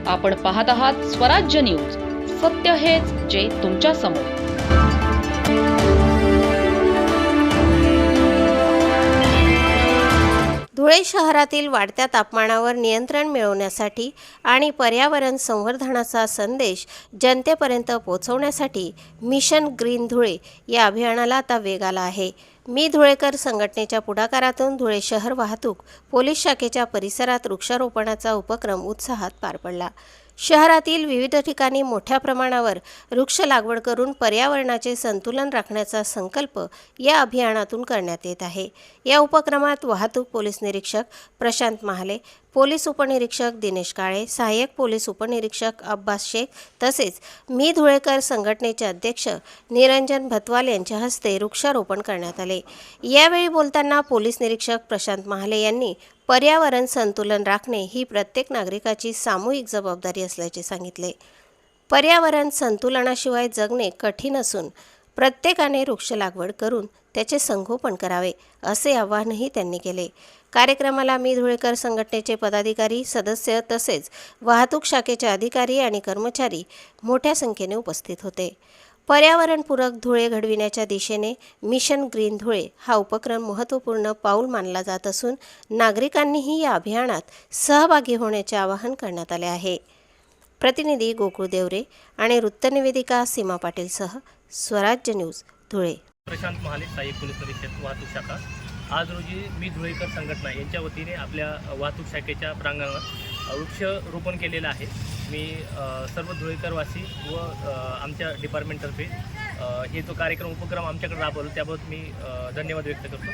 आपण पाहत आहात स्वराज्य न्यूज, सत्य हेच जे तुमच्या समोर। धुळे शहरातील वाढत्या तापमानावर नियंत्रण मिळवण्यासाठी आणि पर्यावरण संवर्धनाचा संदेश जनतेपर्यंत पोहोचवण्यासाठी मिशन ग्रीन धुळे या अभियानाला आता वेग आला आहे। मी धुळेकर संघटनेच्या पुढाकारातून धुळे शहर वाहतूक पोलीस शाखेच्या परिसरात वृक्षारोपणाचा उपक्रम उत्साहात पार पडला। शहरातील विविध ठिकाणी मोठ्या प्रमाणावर वृक्ष लागवड करून पर्यावरणाचे संतुलन राखण्याचा संकल्प या अभियानातून करण्यात येत आहे। या उपक्रमात वाहतूक पोलीस निरीक्षक प्रशांत महाले, पोलीस उपनिरीक्षक दिनेश काळे, सहाय्यक पोलीस उपनिरीक्षक अब्बास शेख तसेच मी धुळेकर संघटनेचे अध्यक्ष निरंजन भतवाल यांच्या हस्ते वृक्षारोपण करण्यात आले। यावेळी बोलताना पोलीस निरीक्षक प्रशांत महाले यांनी पर्यावरण संतुलन राखणे ही प्रत्येक नागरिकाची सामूहिक जबाबदारी असल्याचे सांगितले। पर्यावरण संतुलनाशिवाय जगणे कठीण असून प्रत्येकाने वृक्ष लागवड करून त्याचे संगोपन करावे असे आवाहनही त्यांनी केले। कार्यक्रमाला मी धुळेकर संघटनेचे पदाधिकारी, सदस्य तसेच वाहतूक शाखेचे अधिकारी आणि कर्मचारी मोठ्या संख्येने उपस्थित होते। पर्यावरणपूरक धुळे घडविण्याच्या दिशेने मिशन ग्रीन धुळे हा उपक्रम महत्त्वपूर्ण पाऊल मानला जात असून नागरिकांनीही या अभियानात सहभागी होण्याचे आवाहन करण्यात आले आहे। प्रतिनिधी गोकुळ देवरे आणि वृत्तनिवेदिका सीमा पाटीलसह स्वराज्य न्यूज धुळे। प्रशांत महाले, सहाय्यक पोलीस निरीक्षक वाहतूक शाखा। आज रोजी मी धुळेकर संघटना यांच्या वतीने आपल्या वाहतूक शाखेच्या प्रांगणात वृक्षारोपण केलेलं आहे। मी सर्व धुळेकरवासी व आमच्या डिपार्टमेंटतर्फे हे जो कार्यक्रम उपक्रम आमच्याकडे राबवला त्याबद्दल मी धन्यवाद व्यक्त करतो।